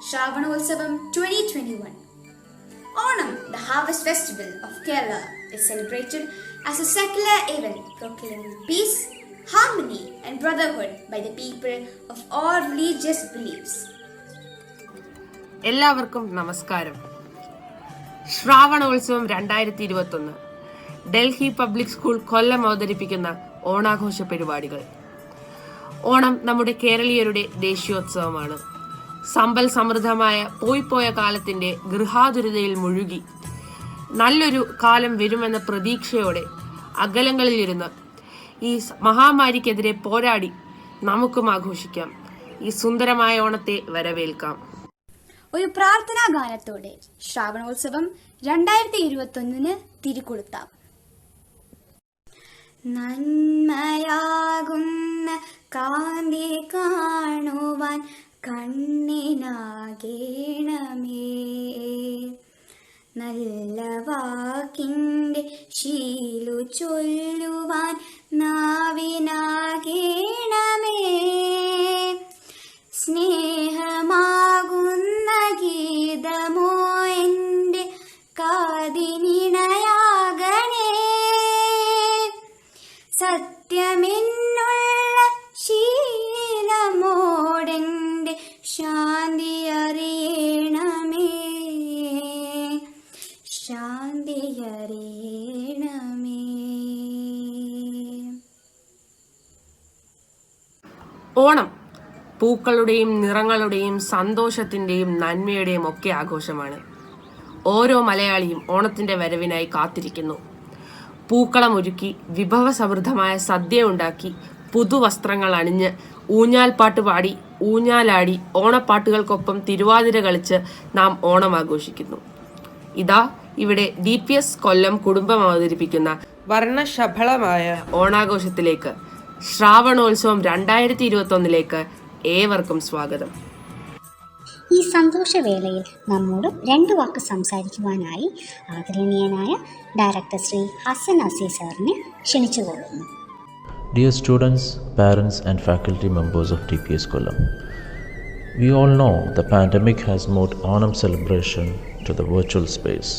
Shravanotsavam 2021. Onam, the harvest festival of Kerala, is celebrated as a secular event proclaiming peace, harmony and brotherhood by the people of all religious beliefs. എല്ലാവർക്കും നമസ്കാരം. ശ്രാവണോത്സവം 2021 Delhi public school കൊല്ലം അവതരിപ്പിക്കുന്ന ഓണാഘോഷ പരിപാടികൾ. ഓണം നമ്മുടെ കേരളീയരുടെ ദേശീയോത്സവമാണ്. സമ്പൽ സമൃദ്ധമായ പോയ കാലത്തിന്റെ ഗൃഹാതുരതയിൽ മുഴുകി നല്ലൊരു കാലം വരുമെന്ന പ്രതീക്ഷയോടെ അകലങ്ങളിലിരുന്ന് ഈ മഹാമാരിക്കെതിരെ പോരാടി നമുക്കും ആഘോഷിക്കാം. ഈ സുന്ദരമായ ഓണത്തെ വരവേൽക്കാം. ഒരു പ്രാർത്ഥനാ ഗാനത്തോടെ ശ്രാവണോത്സവം 2021 തിരികൊളുത്താം. നന്മയാകുന്ന കാന്തി കാണുവാൻ കണ്ണിനാകേണമേ, നല്ല വാക്കിൻ്റെ ശീലു ചൊല്ലുവാൻ നാവിനാകേണമേ, സ്നേഹമാകുന്ന ഗീതമോ എൻ്റെ കാതിനിണയാകണേ, സത്യമെന്നുള്ള ശീലമോടെൻ്റെ ശാന്തി അറിയണമേ, ശാന്തി അറിയണമേ. ഓണം പൂക്കളുടെയും നിറങ്ങളുടെയും സന്തോഷത്തിന്റെയും നന്മയുടെയും ഒക്കെ ആഘോഷമാണ്. ഓരോ മലയാളിയും ഓണത്തിന്റെ വരവിനായി കാത്തിരിക്കുന്നു. പൂക്കളം ഒരുക്കി വിഭവസമൃദ്ധമായ സദ്യ ഉണ്ടാക്കി പുതുവസ്ത്രങ്ങൾ അണിഞ്ഞ് ഊഞ്ഞാൽപ്പാട്ട് പാടി ഊഞ്ഞാലാടി ഓണപ്പാട്ടുകൾക്കൊപ്പം തിരുവാതിര കളിച്ച് നാം ഓണം ആഘോഷിക്കുന്നു. ഇതാ ഇവിടെ DPS കൊല്ലം കുടുംബം അവതരിപ്പിക്കുന്ന വർണ്ണശബളമായ ഓണാഘോഷത്തിലേക്ക്, ശ്രാവണോത്സവം 2021 ഏവർക്കും സ്വാഗതം. ഈ സന്തോഷവേളയിൽ നമ്മോട് 2 വാക്ക് സംസാരിക്കുവാനായി ആദരണീയനായ ഡയറക്ടർ ശ്രീ ഹസൻ അസീസ് സാറിനെ ക്ഷണിച്ചുകൊള്ളുന്നു. Dear students, parents and faculty members of DPS Kollam, we all know the pandemic has moved Onam celebration to the virtual space.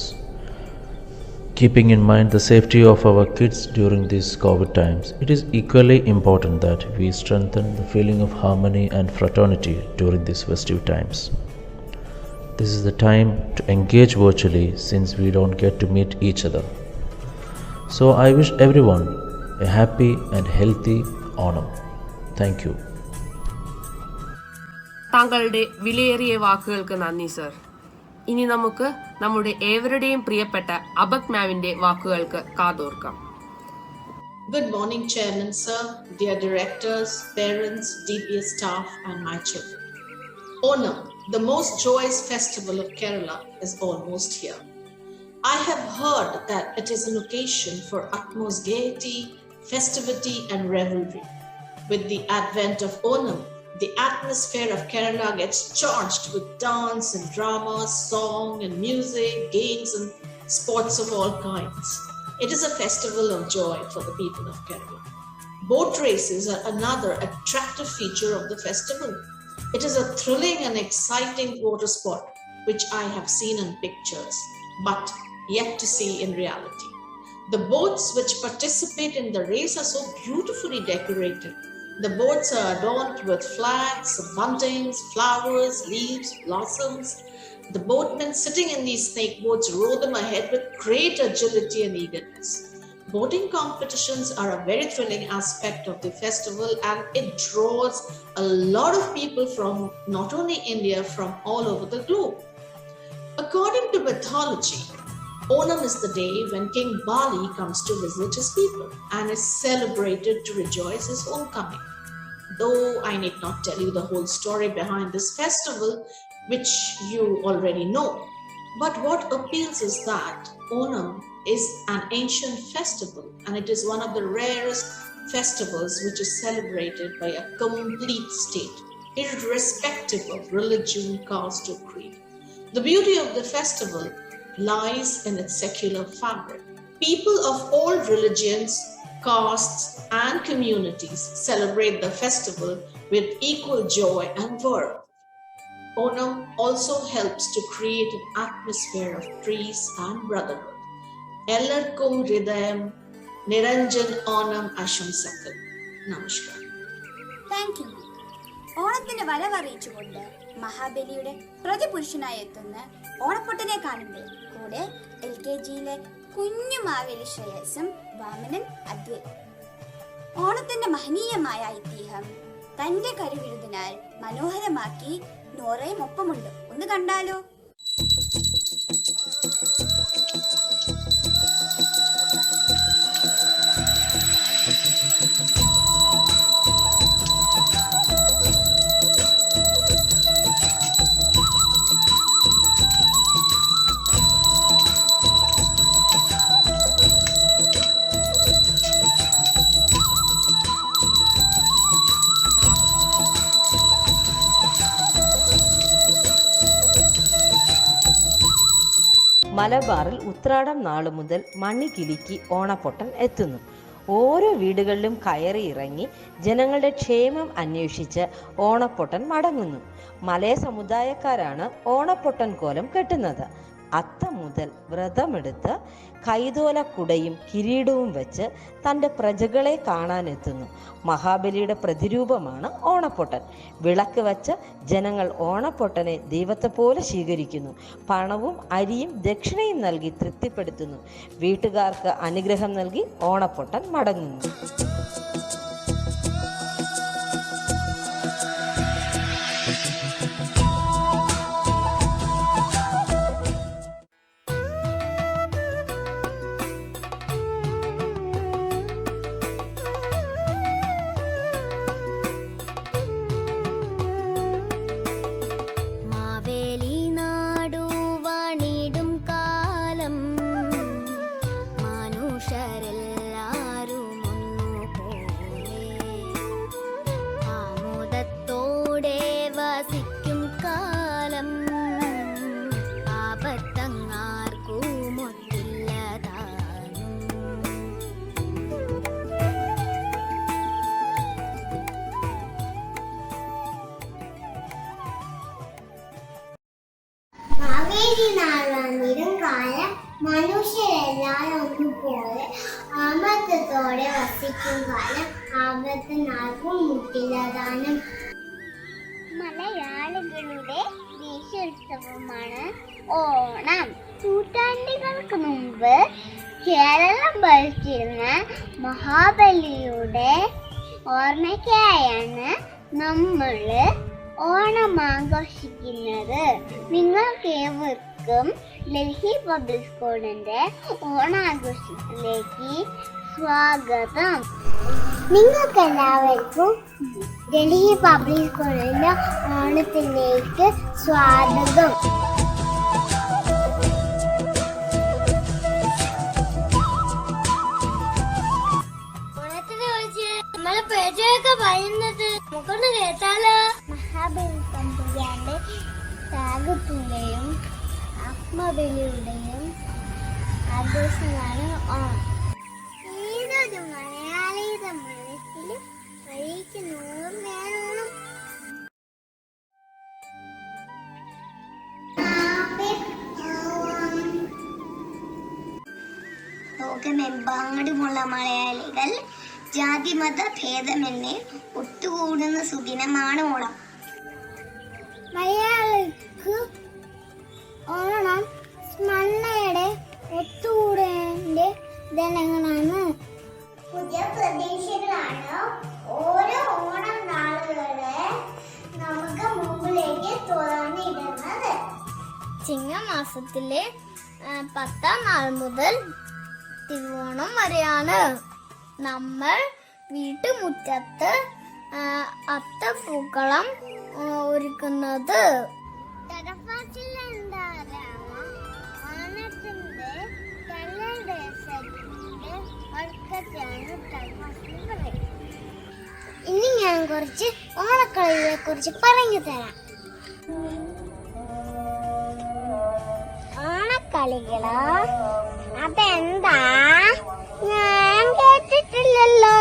Keeping in mind the safety of our kids during these COVID times, it is equally important that we strengthen the feeling of harmony and fraternity during these festive times. This is the time to engage virtually since we don't get to meet each other. So I wish everyone a happy and healthy Onam. Thank you. താങ്കളുടെ വിലയേറിയ വാക്കുകൾക്ക് നന്ദി sir. ഇനി നമുക്ക് നമ്മുടെ ഏവരുടെയും പ്രിയപ്പെട്ട അബക് മാവിന്റെ വാക്കുകൾക്ക് കാതോർക്കാം. Good morning, Chairman Sir, dear directors, parents, DPS staff and my children. Onam, the most joyous festival of Kerala, is almost here. I have heard that it is an occasion for utmost gaiety, festivity and revelry. With the advent of Onam, the atmosphere of Kerala gets charged with dance and drama, song and music, games and sports of all kinds. It is a festival of joy for the people of Kerala. Boat races are another attractive feature of the festival. It is a thrilling and exciting water sport which I have seen in pictures, but yet to see in reality. The boats which participate in the race are so beautifully decorated. The boats are adorned with flags, buntings, flowers, leaves, blossoms. The boatmen sitting in these snake boats row them ahead with great agility and eagerness. Boating competitions are a very thrilling aspect of the festival and it draws a lot of people from not only India, from all over the globe. According to mythology, Onam is the day when King Bali comes to visit his people and is celebrated to rejoice his homecoming. Though I need not tell you the whole story behind this festival, which you already know. But what appeals is that Onam is an ancient festival and it is one of the rarest festivals which is celebrated by a complete state, irrespective of religion, caste or creed. The beauty of the festival lies in its secular fabric. People of all religions, castes and communities celebrate the festival with equal joy and verve. Onam also helps to create an atmosphere of peace and brotherhood. Ellarkum Hridayam Niranjan Onam Ashamsakal. Namaskar. Thank you. ഓണത്തിന് വരവറിയിച്ചുകൊണ്ട് മഹാബലിയുടെ പ്രതിപുരുഷനായി എത്തുന്ന ഓണപ്പൊട്ടനെ കാണുമ്പോൾ കൂടെ LKGയിലെ കുഞ്ഞു മാവേലി ശ്രേയസും വാമനൻ അദ്വൈത്. ഓണത്തിന്റെ മഹനീയമായ ഐതിഹ്യം തന്റെ കരുവിരുതിനാൽ മനോഹരമാക്കി നോറയും ഒപ്പമുണ്ട്. ഒന്ന് കണ്ടാലോ? മലബാറിൽ ഉത്രാടം നാളു മുതൽ മണി കിലുക്കി ഓണപ്പൊട്ടൻ എത്തുന്നു. ഓരോ വീടുകളിലും കയറി ഇറങ്ങി ജനങ്ങളുടെ ക്ഷേമം അന്വേഷിച്ച് ഓണപ്പൊട്ടൻ മടങ്ങുന്നു. മലയ സമുദായക്കാരാണ് ഓണപ്പൊട്ടൻ കോലം കെട്ടുന്നത്. അത്തം മുതൽ വ്രതമെടുത്ത് കൈതോല കുടയും കിരീടവും വെച്ച് തൻ്റെ പ്രജകളെ കാണാനെത്തുന്നു. മഹാബലിയുടെ പ്രതിരൂപമാണ് ഓണപ്പൊട്ടൻ. വിളക്ക് വെച്ച് ജനങ്ങൾ ഓണപ്പൊട്ടനെ ദൈവത്തെ പോലെ സ്വീകരിക്കുന്നു. പണവും അരിയും ദക്ഷിണയും നൽകി തൃപ്തിപ്പെടുത്തുന്നു. വീട്ടുകാർക്ക് അനുഗ്രഹം നൽകി ഓണപ്പൊട്ടൻ മടങ്ങുന്നു. കാലം മനുഷ്യരെല്ലാരും ഒന്നുപോലെ ആമത്തത്തോടെ വസിക്കും കാലം ആപത്ത് നാൾക്കും മുട്ടില്ലതാനും. മലയാളികളുടെ ദേശോത്സവമാണ് ഓണം. നൂറ്റാണ്ടുകൾക്ക് മുമ്പ് കേരളം ഭരിച്ചിരുന്ന മഹാബലിയുടെ ഓർമ്മയ്ക്കായാണ് നമ്മൾ ഓണം ആഘോഷിക്കുന്നത്. നിങ്ങൾക്കേവർക്കും ഡൽഹി പബ്ലിക് സ്കൂളിന്റെ ഓണാഘോഷത്തിലേക്ക് സ്വാഗതം. നിങ്ങൾക്കെല്ലാവർക്കും ഡൽഹി പബ്ലിക് സ്കൂളിന്റെ ഓണത്തിലേക്ക് സ്വാഗതം. ഓണത്തിനെ കുറിച്ച് നമ്മളെ പേജൊക്കെ പറയുന്നത് നമുക്കൊന്ന് കേട്ടാലോ? മഹാബലി തമ്പുരാന്റെ ത്യാഗത്തിന്റെയും ആത്മബലിയുടെയും ആഘോഷമാണ് ഓണം. ഏതൊരു മലയാളിയുടെ മനസ്സിൽ കഴിക്കുന്ന ഓർമ്മയാണ് ഓണം. ലോകമെമ്പാടുമുള്ള മലയാളികൾ ജാതിമത ഭേദമെന്നെ ഒത്തുകൂടുന്ന സുദിനമാണ് ഓണം. മലയാളിക്ക് ഓണം സ്മരണയുടെ ഒത്തുകൂടലിന്റെ ദിനങ്ങളാണ്. പുതിയ പ്രതീക്ഷകളാണ് ഓരോ ഓണം നാളുകളെ നമുക്ക് മുമ്പിലേക്ക് തുറന്നിടുന്നത്. ചിങ്ങമാസത്തിലെ 10ാം നാൾ മുതൽ തിരുവോണം വരെയാണ് നമ്മൾ വീട്ടുമുറ്റത്ത് അത്തപ്പൂക്കളം ഒരുക്കുന്നത്. ഇനി ഞാൻ കുറച്ച് ഓണക്കളികളെ കുറിച്ച് പറഞ്ഞു തരാം. ഓണക്കളികളോ? അതെന്താ? ഞാൻ കേട്ടിട്ടില്ലല്ലോ.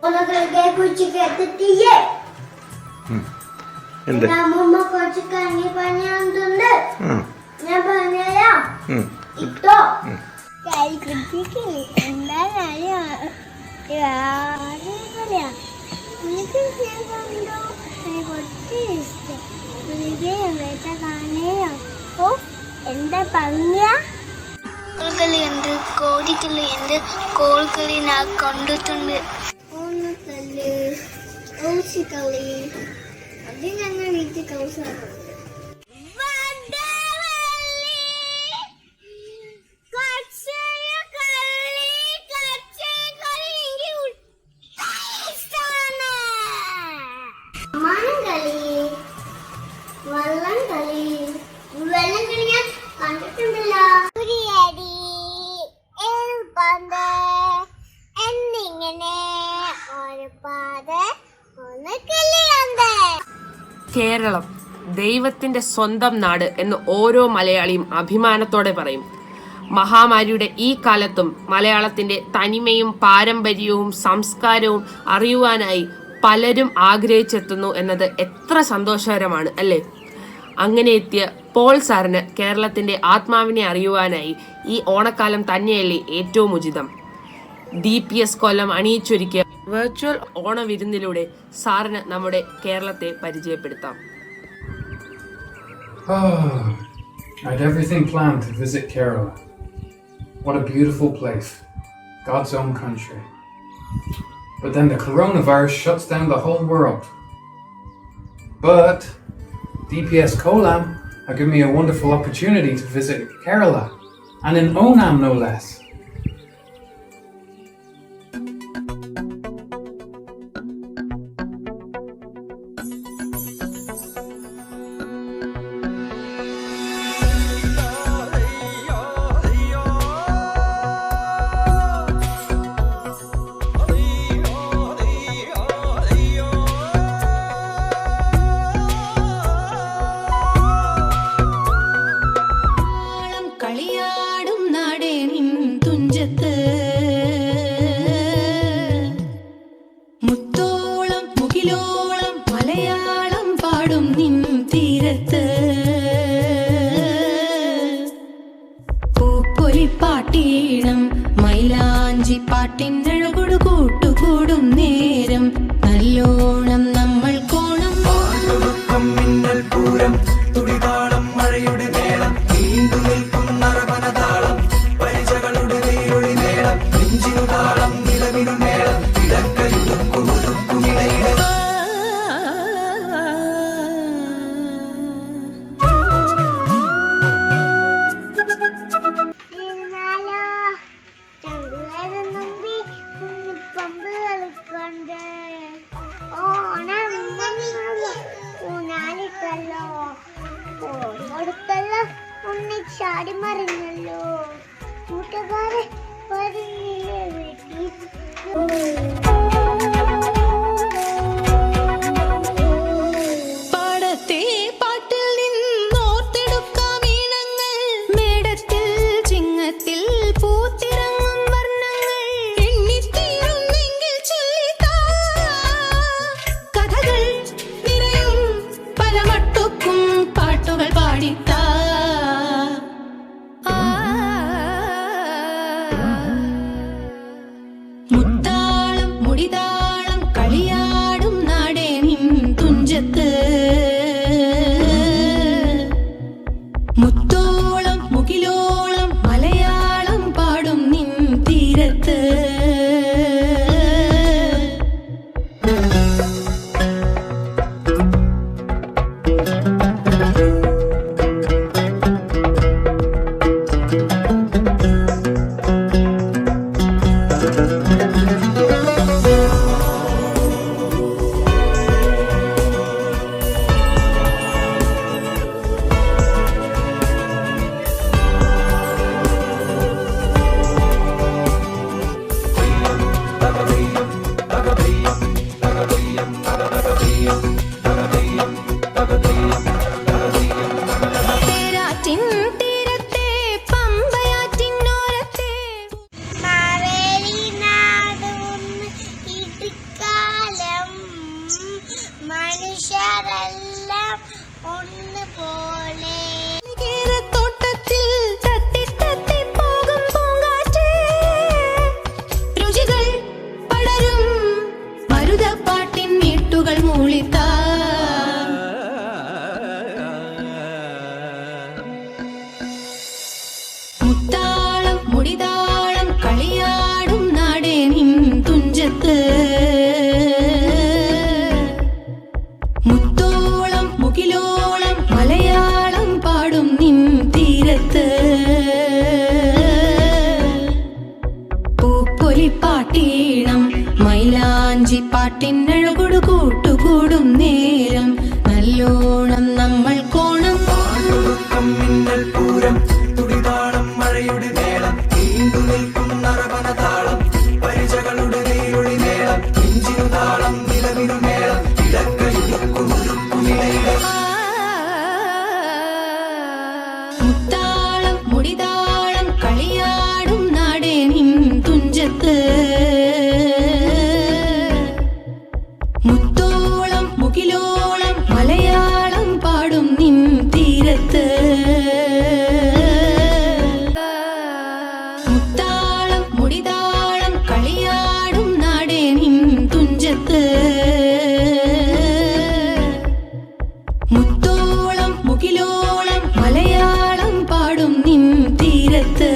ഓണക്കളികളെ കുറിച്ച് കേട്ടിട്ടില്ലേ? എന്ത്? അമ്മമ്മ കുറച്ച് കഞ്ഞി പണിയാകുന്നുണ്ട്. ഞാൻ പറഞ്ഞുതരാം. ഇട്ടോ എന്താ എന്താ പറഞ്ഞ കളിയുണ്ട്, കോഴിക്കളിയുണ്ട്, കോഴിക്കളി ഞാൻ കണ്ടിട്ടുണ്ട്. ഓണക്കളി, കളി, അത് ഞങ്ങൾ വീട്ടിൽ കളിച്ചാറുണ്ട്. വള്ളം കളി ഞാൻ കണ്ടിട്ടുണ്ടല്ലോ. ഉരിയടി, ഏൽപ്പന്ത് എന്നിങ്ങനെ ഒരു പാത ഒന്ന് കിളിയുണ്ട്. കേരളം ദൈവത്തിന്റെ സ്വന്തം നാട് എന്ന് ഓരോ മലയാളിയും അഭിമാനത്തോടെ പറയും. മഹാമാരിയുടെ ഈ കാലത്തും മലയാളത്തിന്റെ തനിമയും പാരമ്പര്യവും സംസ്കാരവും അറിയുവാനായി പലരും ആഗ്രഹിച്ചെത്തുന്നു എന്നത് എത്ര സന്തോഷകരമാണ് അല്ലേ? അങ്ങനെ എത്തിയ പോൾ സാറിന് കേരളത്തിന്റെ ആത്മാവിനെ അറിയുവാനായി ഈ ഓണക്കാലം തന്നെയല്ലേ ഏറ്റവും ഉചിതം. DPS കൊല്ലം അണിയിച്ചൊരുക്കിയ വെർച്വൽ ഓണവിരുന്നിലൂടെ സാറിന് നമ്മുടെ കേരളത്തെ പരിചയപ്പെടുത്താം. I had everything planned to visit Kerala. What a beautiful place. God's own country. But then the coronavirus shuts down the whole world. But DPS Kolam have given me a wonderful opportunity to visit Kerala, and in Onam no less. കളിയാടും നാടേ നിൻ തുഞ്ചത്ത്, മുത്തോളം മുകിലോളം മലയാളം പാടും നിൻ തീരത്ത്, പൂപ്പൊലിപ്പാട്ടീണം മൈലാഞ്ചി പാട്ടിനഴകൊടു കൂട്ടുകൂടും നേരം നല്ലോണം നമ്മൾ കോണം. മിന്നൽ പൂരം തുടിതാളം മഴയുടെ മേളം നീണ്ടു നിൽക്കും നരവനതാളം പരിചകളുടെ നീരൊഴി മേളം നെഞ്ചിനു താളം നിലവിനു മേളം ഇടക്കരുക്കുമിടയിലെ പമ്പ് കളിക്കണ്ട്. ഊനാലിട്ടല്ലോ, ഓടുത്തല്ലോ, ചാടി മറിഞ്ഞല്ലോ, കൂട്ടുകാരെ പറഞ്ഞില്ലേ വീട്ടിൽ. പാടത്തെ പാട്ടിൽ നിന്നോർത്തെടുക്കാം ഈണങ്ങൾ, മേടത്തിൽ ചിങ്ങത്തിൽ പൂത്തിറങ്ങും വർണ്ണങ്ങൾ, എണ്ണിത്തീരുന്നെങ്കിൽ ചൊല്ലിത്താ കഥകൾ നിറയും പല മട്ടുക്കും പാട്ടുകൾ പാടിത്താ. മുത്താളം മുടി പാട്ടിനഴകൊടു കൂട്ടുകൂടും നേരം നല്ലോണം നമ്മൾ കോണം. മിന്നൽ പൂരം തുടിതാളം മഴയുടെ മേളം നീണ്ടു നിൽക്കും നറവനതാളം പരിചകളുടെ നീരൊളി മേളം നെഞ്ചിനു താളം നിലവിനു മേളം ഇടക്കയുടുക്കുമിടയിലെ മുത്താളം മുടിതാളം കളിയാടും നാടേ നിൻ തുഞ്ചത്ത്. മുത്തോളം മുകിലോളം മലയാളം പാടും നിൻ തീരത്ത്. മുത്താളം മുടിതാളം കളിയാടും നാടേ നിൻ തുഞ്ചത്ത്. മുത്തോളം മുകിലോളം മലയാളം പാടും നിൻ തീരത്ത്.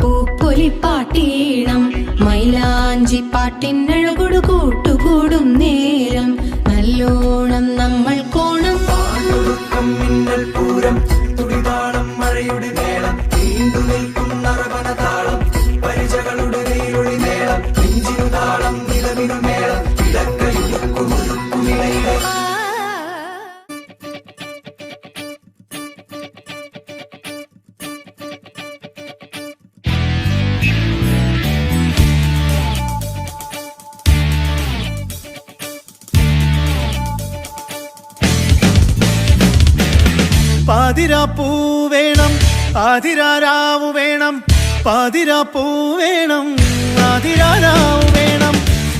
പൂപ്പൊലിപ്പാട്ടീണം മൈലാഞ്ചി പാട്ടിനഴകൊടു കൂട്ടുകൂടും നേരം നല്ലോണം നമ്മൾ കോണം. മിന്നൽ പൂരം തുടിതാളം മഴയുടെ മേളം നീണ്ടു നിൽക്കും നറവനതാളം പരിചകളുടെ നീരൊളി മേളം നെഞ്ചിനു താളം നിലവിനു മേളം ഇടക്കയുടുക്കുമിടയിലെ പാതിരാപ്പൂ വേണം ആതിരാരാവു വേണം പാതിരാപ്പൂ വേണം ആതിരാരാവു വേണം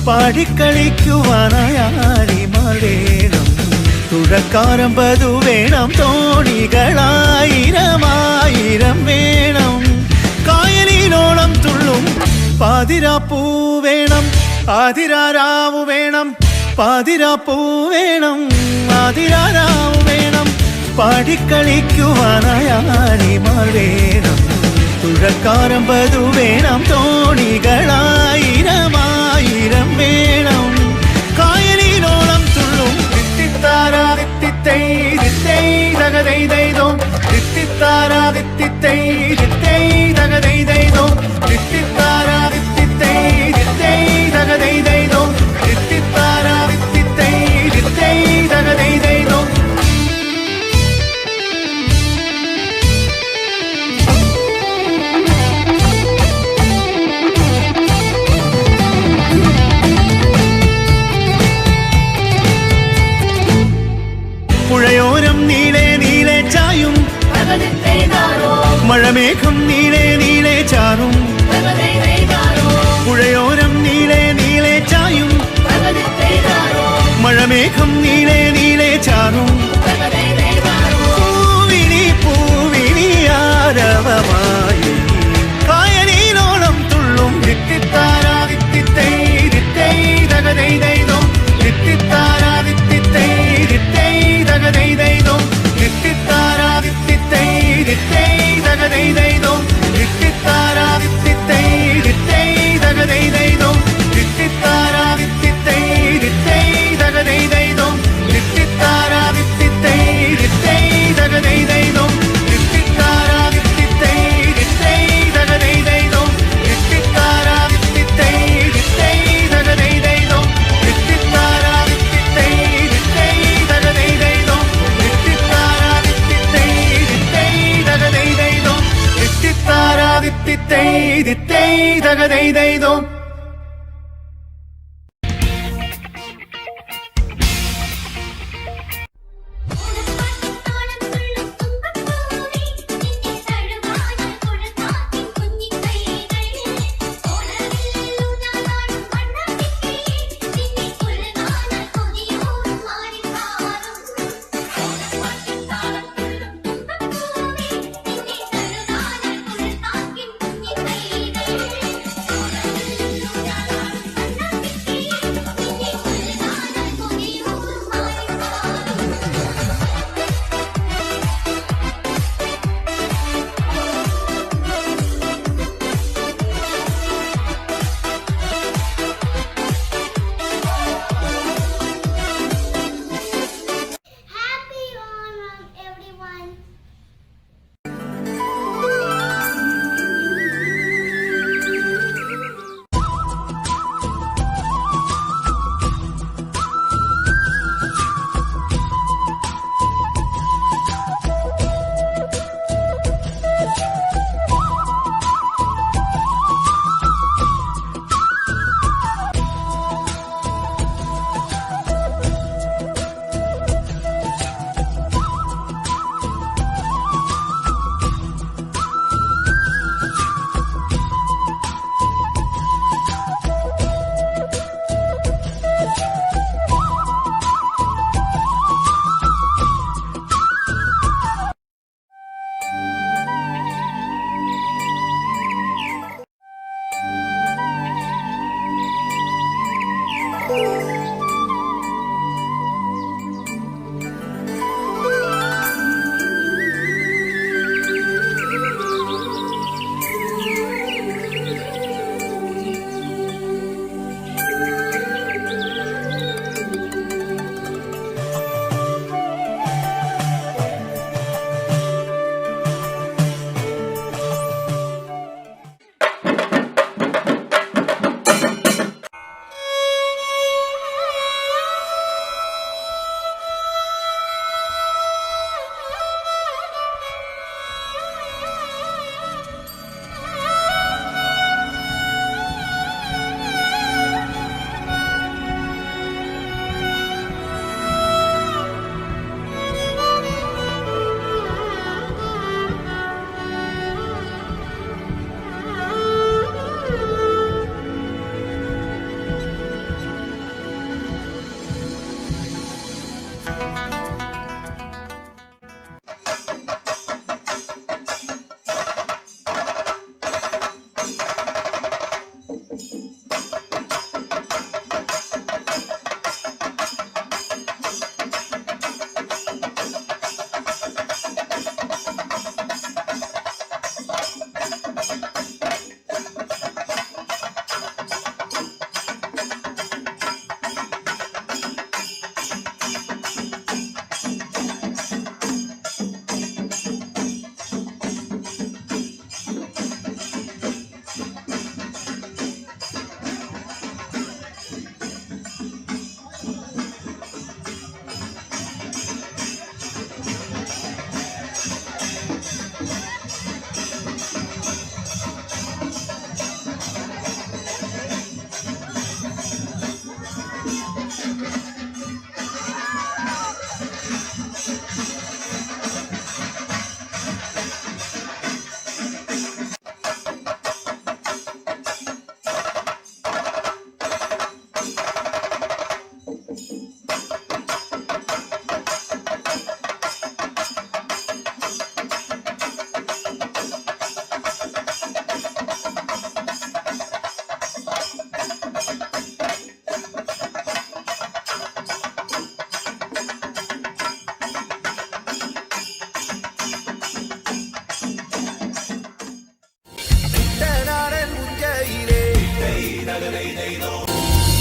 പാടിക്കളിക്കുവാനായാലിമാർ വേണം തുഴക്കാരമ്പതു വേണം തോണികളായിരമായിരം വേണം കായലിനോളം തുള്ളും പാതിരാപ്പൂ വേണം ആതിരാരാവു വേണം പാതിരാപ്പൂ വേണം ആതിരാരാവു വേണം പാടിക്കളിക്കുവാനായാലിമാർ വേണം തുഴക്കാരമ്പതു വേണം തോണികളായിരമായിരം വേണം കായലിനോളം തുള്ളും തിത്തിത്താരാ തിത്തിത്തൈ തിത്തൈ തകതൈ ദൈതോ തിത്തിത്താരാ തിത്തിത്തൈ തിത്തൈ തകതൈ ദൈതോ തിത്തിത്താരാ തിത്തിത്തൈ തിത്തൈ തകതൈ ദൈതോ തിത്തിത്താരാ തിത്തിത്തൈ തിത്തൈ തകതൈ ദൈതോ. പുഴയോരം നീളെ നീളെ ചായും മഴമേഘം നീളെ നീളെ ചാറും പുഴയോരം നീളെ നീളെ ചായും മഴമേഘം നീളെ നീളെ ചാറും പൂവിളി പൂവിളി ആരവമായി കായലിനോളം തുള്ളും തിത്തിത്താരാ തിത്തിത്തൈ തിത്തൈ തകതൈ ദൈതോ തിത്തിത്താരാ തിത്തിത്തൈ തിത്തൈ തകതൈ ദൈതോ തിത്തിത്താരാ തിത്തിത്തൈ തിത്തൈ തകതൈ ദൈതോ തിത്തിത്താരാ തിത്തിത്തൈ തിത്തൈ തകതൈ ദൈതോ തിത്തിത്താരാ തിത്തിത്തൈ തിത്തൈ തകതൈ ദൈതോ തിത്തിത്താരാ തിത്തിത്തൈ തിത്തൈ തകതൈ ദൈതോ തിത്തിത്താരാ തിത്തിത്തൈ തിത്തൈ തകതൈ ദൈതോ തിത്തിത്താരാ തിത്തിത്തൈ തിത്തൈ തകതൈ ദൈതോ തിത്തിത്താരാ തിത്തിത്തൈ തിത്തൈ തകതൈ ദൈതോ തിത്തിത്താരാ തിത്തിത്തൈ തിത്തൈ തകതൈ ദൈതോ തിത്തിത്താരാ തിത്തിത്തൈ തിത്തൈ തകതൈ ദൈതോ.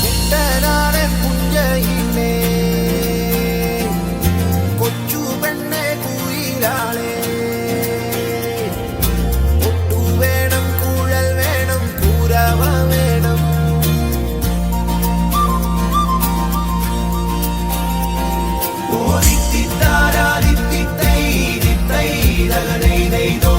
കുട്ടനാടൻ പുഞ്ചയിലേ കൊച്ചു പെണ്ണെ കുയിലാളേ ഒട്ടു വേണം കുഴൽ വേണം കൂരവ വേണം ഓരിത്തിത്താരാതിത്തിത്തൈ തിത്തൈ തകതൈതൈതോ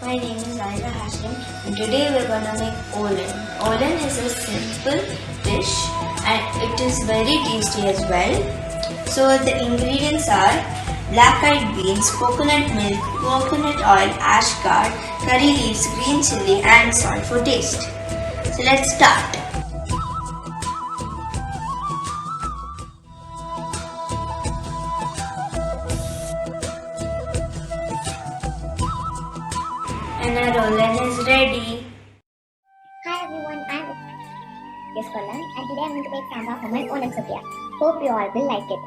My name is Zaida Hashim and today we're gonna make Olen. Olen is a simple dish and it is very tasty as well. So the ingredients are black-eyed beans, coconut milk, coconut oil, ash gourd, curry leaves, green chilli and salt for taste. So let's start. And our Olen is ready. Hi everyone, I'm Yaskollan and today I'm going to make sambar for my Onam Sadhya. Hope you all will like it.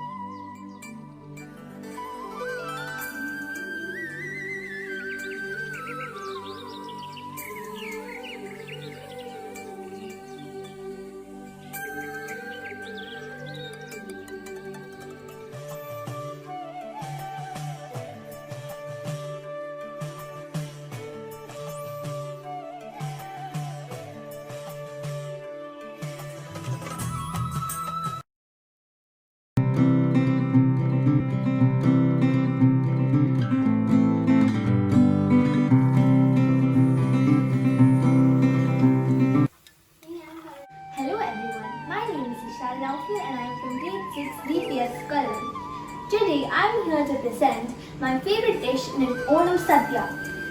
Today I am here to present my favorite dish in an Onam Sadhya.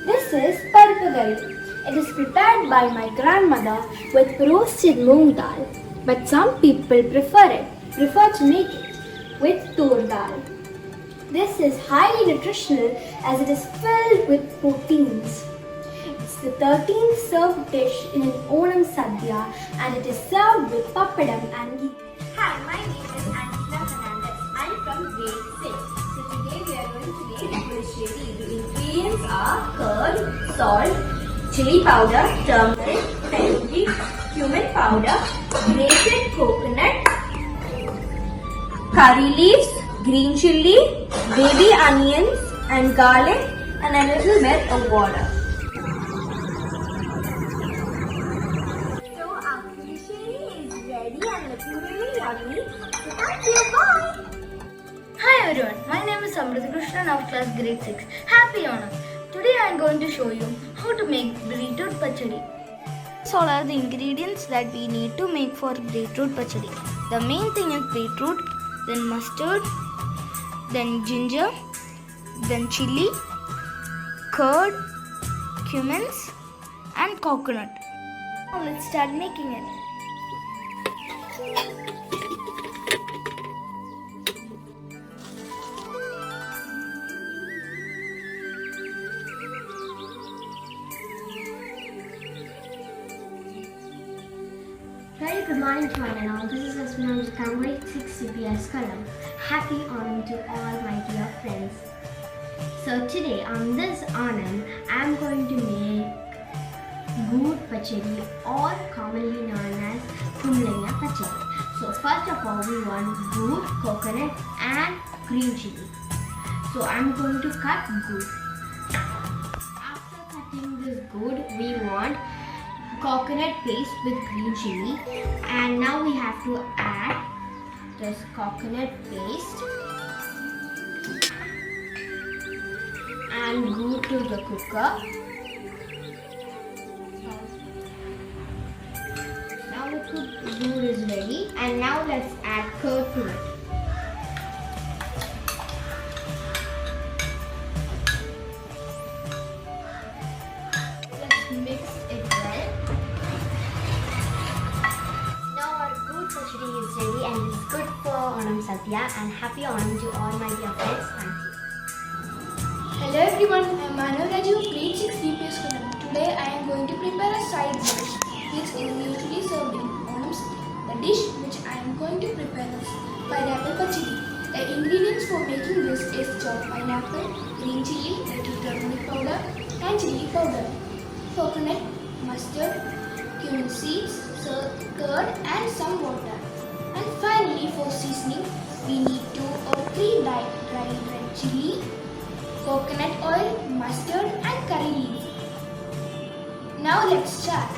This is Parpagai. It is prepared by my grandmother with roasted moong dal, but some people prefer to make it with tur dal. This is highly nutritional as it is filled with proteins. It's the 13th served dish in an Onam Sadhya and it is served with pappadam and ghee. Hi, my name is Angela Fernandez. I'm from grade 6. So today we are going to make appreciate. The ingredients are curd, salt, chili powder, turmeric, fenugreek, cumin powder, grated coconut, curry leaves, green chili, baby onions and garlic and a little bit of water. So our pulisheri is ready and looking really yummy. So thank you, bye! Hi everyone, my name is Samriti Krishnan of class grade 6. Happy Onam! Today I am going to show you how to make beetroot pachadi. These all are the ingredients that we need to make for beetroot pachadi. The main thing is beetroot, then mustard, then ginger, then chili, curd, cumins and coconut. Now let's start making it. Very good morning to one and all. This is Asmina from grade 6 CPS Column. Happy Onam to all my dear friends. So today on this Onam, I am going to make Good Pachadi or commonly known as Kumlanya Pachadi. So first of all we want good, coconut and green chili. So I am going to cut good. After cutting this good, we want coconut paste with green chili, and now we have to add this coconut paste and go to the cooker. Now the cooked good is ready, and now let's add curd to it. Let's mix it well. Pachadi is ready and it's good for Onam Sadhya, and happy Onam to all my dear friends. Thank you. Hello everyone, I am Manav Raju, grade 6 DPS Column. Today I am going to prepare a side dish which is usually served in Onam Sadhya. The dish which I am going to prepare is pineapple pachadi. The ingredients for making this is chopped pineapple, green chili, little turmeric powder and chili powder, coconut, mustard, cumin seeds, curd and some water. And finally for seasoning, we need 2 or 3 dried red chili, coconut oil, mustard and curry leaf. Now let's start.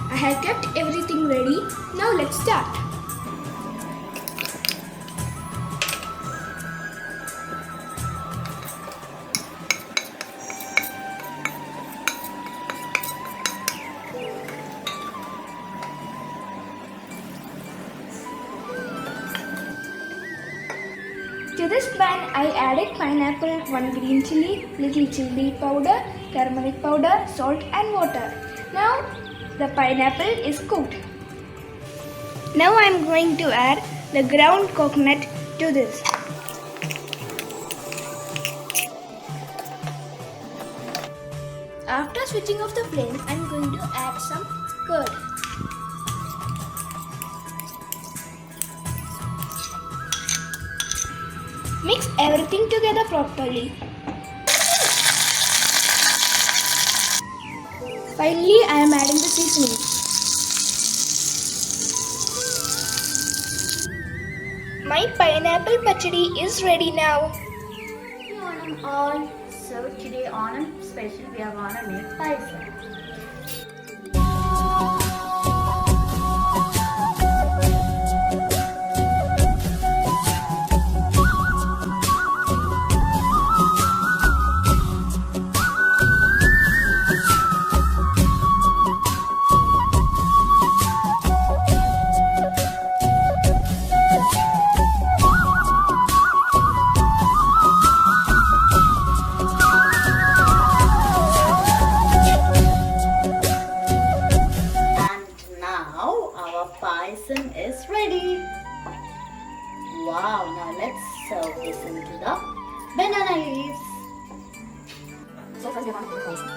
I have kept everything ready. Now let's start. To this pan, I added pineapple, 1 green chili, little chili powder, turmeric powder, salt and water. Now the pineapple is cooked. Now I am going to add the ground coconut to this. After switching off the flame, I am going to add some curd. Mix everything together properly. Finally, I am adding the seasoning. My pineapple pachadi is ready now. Happy Onam all. So today Onam special we are gonna make payasam. Your payasam is ready. Wow, now let's serve this into the banana leaves. So first we're going to put the payasam.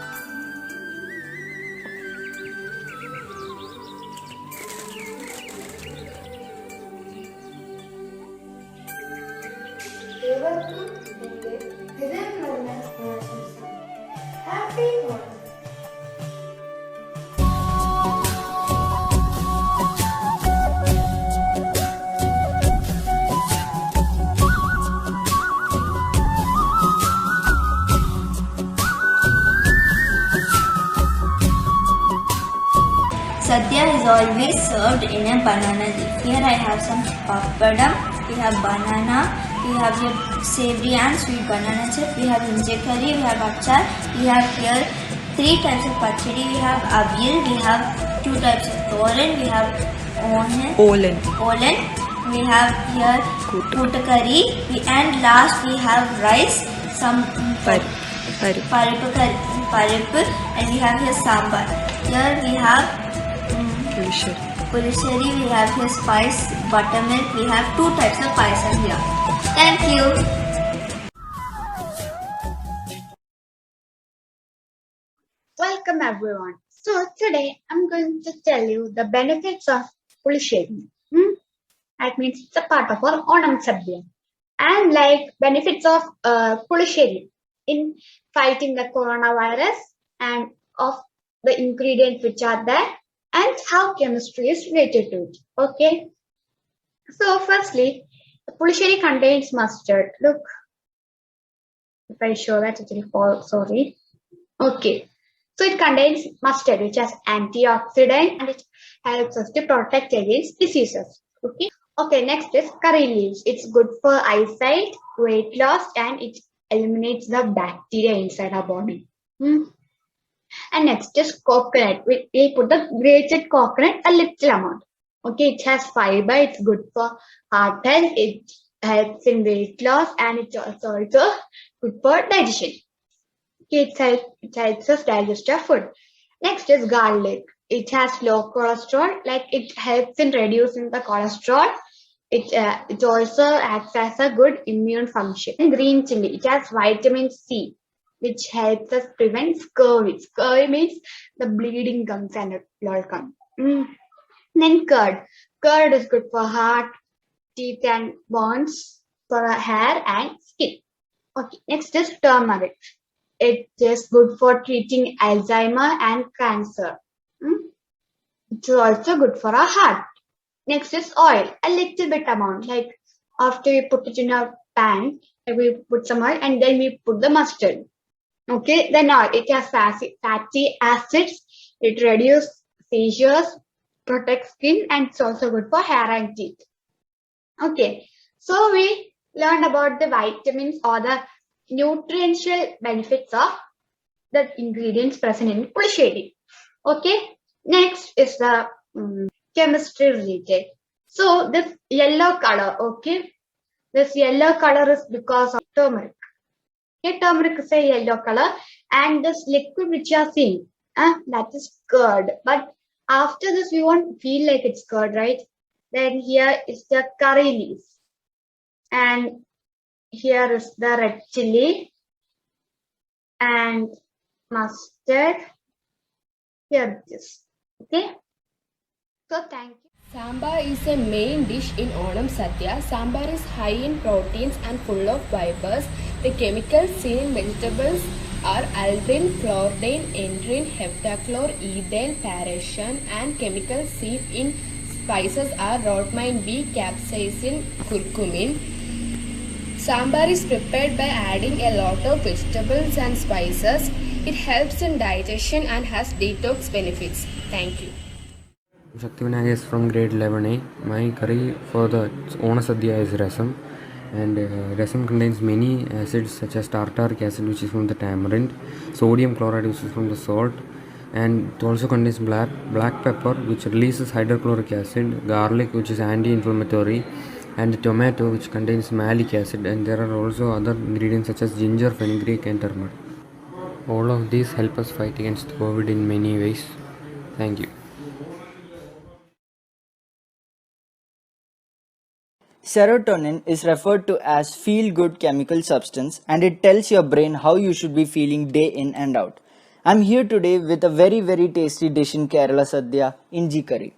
Happy Onam. Sadhya is always served in a banana leaf. Here I have some papadam, we have banana, we have here savory and sweet banana chip, we have inje curry, we have achar, we have here 3 types of pachadi, we have avial, we have 2 types of thoran, we have olen, we have here kootu curry, and last we have rice, some paripu, and we have here sambar. Here we have Purishari, we have here spice, buttermilk, we have 2 types of payasam here. Thank you. Welcome everyone. So today I'm going to tell you the benefits of Pulisheri. That means it's a part of our Onam Sadhya. And like benefits of Pulisheri in fighting the coronavirus and of the ingredients which are there and how chemistry is related to it. Okay. So firstly, the Pulisheri contains mustard. Look, if I show that it will fall. Sorry. Okay. So it contains mustard, which has antioxidant and it helps us to protect against diseases. Okay. Okay. Next is curry leaves. It's good for eyesight, weight loss, and it eliminates the bacteria inside our body. And next is coconut. We put the grated coconut a little amount. Okay, it has fiber. It's good for heart health. It helps in weight loss, and it's also good for digestion. Okay, it helps us digest our food. Next is garlic. It has low cholesterol. Like it helps in reducing the cholesterol. It also acts as a good immune function. And green chili. It has vitamin C, which helps us prevent scurvy. Scurvy means the bleeding gums and blood come. Then curd. Curd is good for heart, teeth and bones, for hair and skin. Okay. Next is turmeric. It is good for treating Alzheimer and cancer. It's also good for our heart. Next is oil. A little bit amount. Like after we put it in a pan, we put some oil and then we put the mustard. Okay, then it has fatty acids, it reduces seizures, protects skin, and it's also good for hair and teeth. Okay, so we learned about the vitamins or the nutritional benefits of the ingredients present in Pulisheri. Okay, next is the chemistry related. So this yellow color, okay, this yellow color is because of turmeric. Okay, turmeric is a yellow color, and this liquid which you are seeing, that is curd. But after this, we won't feel like it's curd, right? Then here is the curry leaf, and here is the red chili and mustard. Here it is. Okay. So thank you. Sambar is a main dish in Onam Sadhya. Sambar is high in proteins and full of fibers. The chemicals seen in vegetables are aldrin, chlordane, endrin, heptachlor, ethane, paracetin, and chemicals seen in spices are rotmine B, capsaicin, curcumin. Sambar is prepared by adding a lot of vegetables and spices. It helps in digestion and has detox benefits. Thank you. Shaktivinayak is from grade 11A. My curry for the Onam Sadhya is rasam, and rasam contains many acids such as tartaric acid, which is from the tamarind, sodium chloride, which is from the salt, and it also contains black pepper, which releases hydrochloric acid, garlic, which is anti-inflammatory, and tomato, which contains malic acid, and there are also other ingredients such as ginger, fenugreek, and turmeric. All of these help us fight against COVID in many ways. Thank you. Serotonin is referred to as feel-good chemical substance and it tells your brain how you should be feeling day in and out. I'm here today with a very tasty dish in Kerala Sadhya, Inji curry.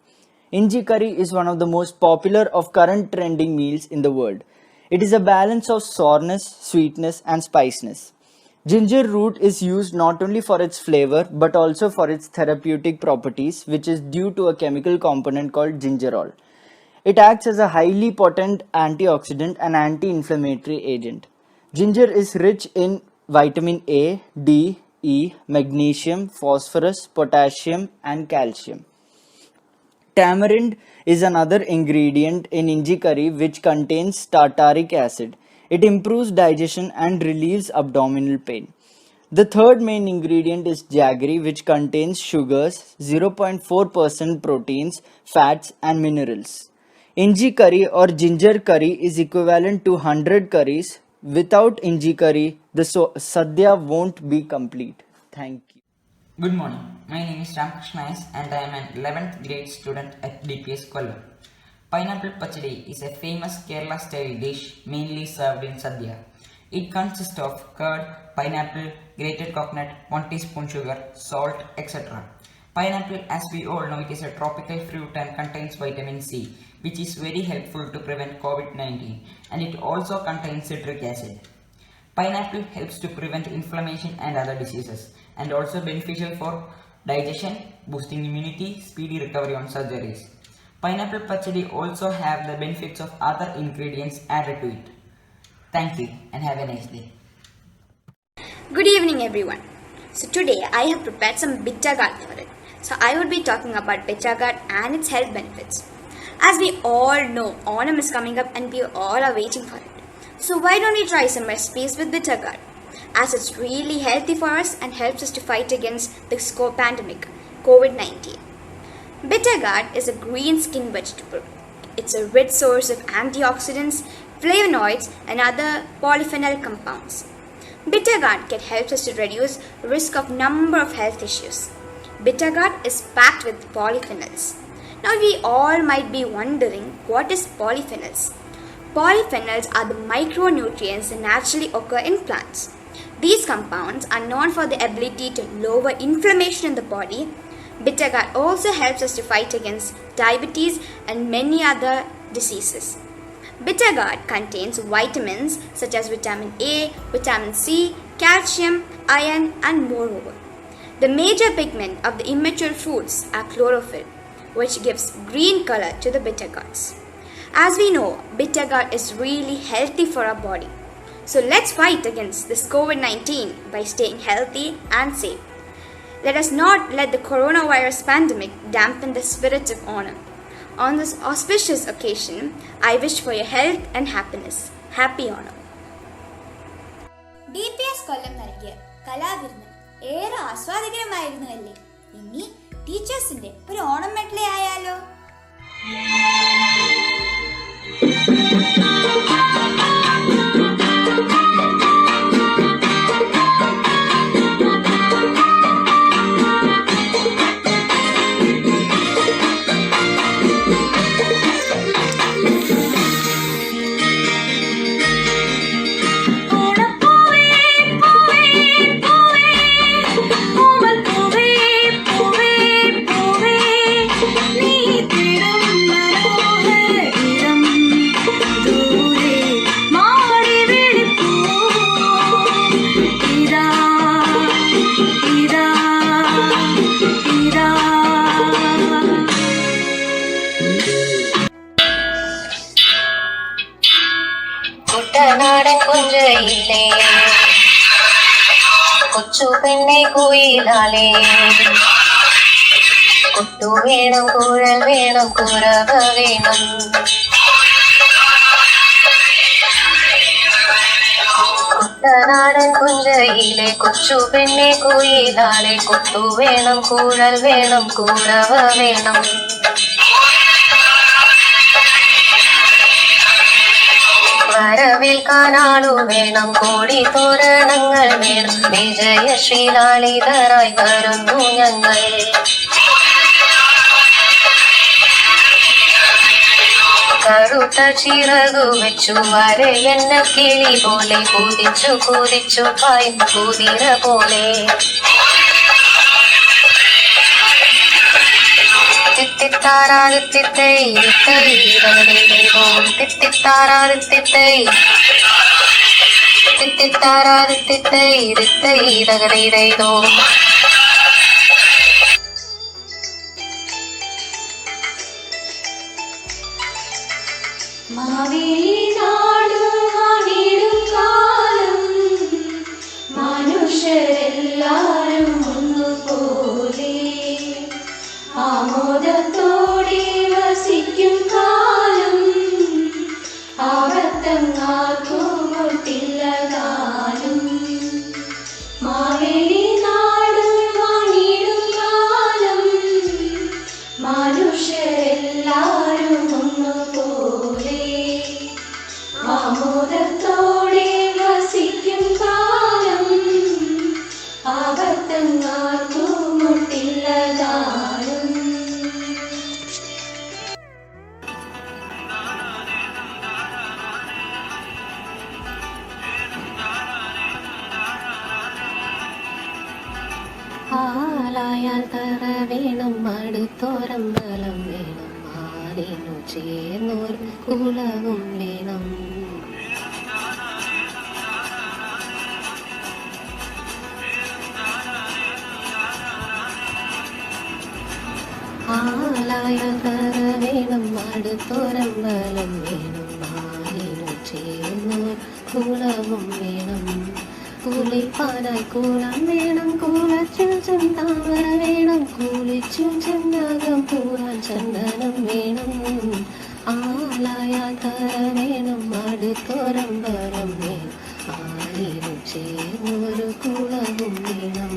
Inji curry is one of the most popular of current trending meals in the world. It is a balance of sourness, sweetness and spiciness. Ginger root is used not only for its flavor but also for its therapeutic properties, which is due to a chemical component called gingerol. It acts as a highly potent antioxidant and anti-inflammatory agent. Ginger is rich in vitamin A, D, E, magnesium, phosphorus, potassium and calcium. Tamarind is another ingredient in Inji curry which contains tartaric acid. It improves digestion and relieves abdominal pain. The third main ingredient is jaggery, which contains sugars, 0.4% proteins, fats and minerals. Inji curry or ginger curry is equivalent to 100 curries. Without Inji curry, the Sadhya won't be complete. Thank you. Good morning. My name is Ramkrishna S and I am an 11th grade student at DPS Kollam. Pineapple pachadi is a famous Kerala style dish mainly served in Sadhya. It consists of curd, pineapple, grated coconut, 1 teaspoon sugar, salt, etc. Pineapple, as we all know, it is a tropical fruit and contains vitamin C, which is very helpful to prevent COVID-19, and it also contains citric acid. Pineapple helps to prevent inflammation and other diseases, and also beneficial for digestion, boosting immunity, speedy recovery on surgeries. Pineapple pachadi also have the benefits of other ingredients added to it. Thank you and have a nice day. Good evening everyone. So today I have prepared some bitter gourd for it. So I would be talking about bitter gourd and its health benefits. As we all know, Onam is coming up and we all are waiting for it. So why don't we try some recipes with bitter gourd, as it's really healthy for us and helps us to fight against this pandemic, COVID-19. Bitter gourd is a green skin vegetable. It's a rich source of antioxidants, flavonoids and other polyphenol compounds. Bitter gourd can help us to reduce risk of number of health issues. Bitter gourd is packed with polyphenols. Now we all might be wondering, what is polyphenols? Polyphenols are the micronutrients that naturally occur in plants. These compounds are known for the ability to lower inflammation in the body. Bitter gourd also helps us to fight against diabetes and many other diseases. Bitter gourd contains vitamins such as vitamin A, vitamin C, calcium, iron and moreover. The major pigment of the immature fruits are chlorophyll, which gives green color to the bitter gourds. As we know, bitter gourd is really healthy for our body. So let's fight against this COVID-19 by staying healthy and safe. Let us not let the coronavirus pandemic dampen the spirit of Onam. On this auspicious occasion, I wish for your health and happiness. Happy Onam. DPS Kollam നൽകിയ കലാവിരുന്ന് ഏറെ ആസ്വാദികരമായിരുന്നു അല്ലേ? ഇനി ടീച്ചേഴ്സിന്റെ ഒരു ഓണം മെഡ്ലേ ആയാലോ? കുട്ടനാടൻ കുഞ്ചയിലേ കൊച്ചു പെണ്ണെ കുയിലാളേ കുട്ടു വേണം കുഴൽ വേണം കുരവ വേണം കുട്ടനാടൻ കുഞ്ചയിലെ കൊച്ചു പെണ്ണെ കുയിലാളെ കുട്ടു വേണം കുഴൽ വേണം കുരവ വേണം വരവേൽക്കാനാളു വേണം കോടി തോരണങ്ങൾ വേണം വിജയശ്രീലാളിതരായി വരുന്നു ഞങ്ങൾ കറുത്ത ചിറകു വെച്ചു വരയെന്ന കിളി പോലെ കുതിച്ചു കുതിച്ചു പായും കുതിര പോലെ തിത്തിത്താരാതിത്തിത്തൈ തിത്തൈ തകതൈതൈതോം തിത്തിത്താരാതിത്തിത്തൈ തിത്തിത്താരാതിത്തിത്തൈ തിത്തൈ തകതൈതൈതോം മാവേലി നാടുവാണിടും കാലം മനുഷ്യരെല്ലാരും ഒന്നുപോലെ ആമോദത്തോടെ വസിക്കും കാലം ആപത്തങ്ങാർക്കുമൊട്ടില്ല കാലം മാവേലി നാടുവാണിടും കാലം മനുഷ്യരെല്ലാരും ഒന്നുപോലെ ആമോദത്തോടെ വസിക്കും കാലം ആപത്തങ്ങാർക്കുമൊട്ടില്ല കാലം. ആലായാൽ തറ വേണം അടുത്തോരമ്പലം വേണം ആരിനു ചേർന്നൊരു കുലവും വേണം ആലായാൽ തറ വേണം അടുത്തോരമ്പലം വേണം ആരിനു ചേർന്നൊരു കുലവും വേണം കുളിപ്പാനായി കൂളം വേണം കൂളച്ചിൽ ചെന്താമര വേണം കുളിച്ചു ചെന്നകം പൂരാൻ ചന്ദനം വേണം ആലായാൽ തറ വേണം അടുത്തോരമ്പലം വേണം ആരിനും ചേർന്നൊരു കുളവും വേണം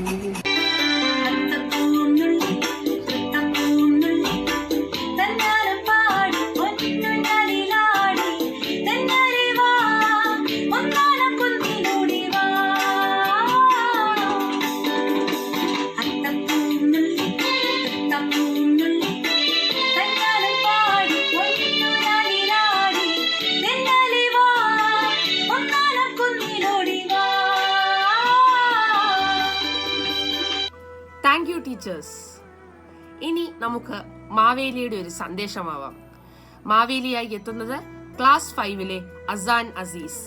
താങ്ക് യു ടീച്ചേഴ്സ്. ഇനി നമുക്ക് മാവേലിയുടെ ഒരു സന്ദേശമാവാം. മാവേലിയായി എത്തുന്നത് ക്ലാസ് 5-ലെ അസാൻ അസീസ്.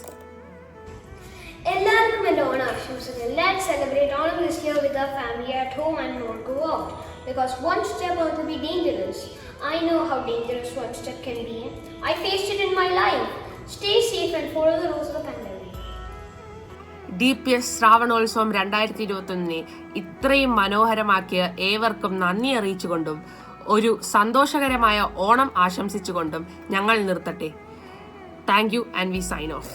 എല്ലാവർക്കും എൻ്റെ ഓണാശംസകൾ. Let's celebrate Onam this year with our family at home and not go out. Because one step out will be dangerous. I know how dangerous one step can be. I faced it in my life. Stay safe and follow the rules of the pandemic. DPS ശ്രാവണോത്സവം 2021 ഇത്രയും മനോഹരമാക്കിയ ഏവർക്കും നന്ദി അറിയിച്ചുകൊണ്ടും ഒരു സന്തോഷകരമായ ഓണം ആശംസിച്ചുകൊണ്ടും ഞങ്ങൾ നിർത്തട്ടെ. Thank you and we sign of.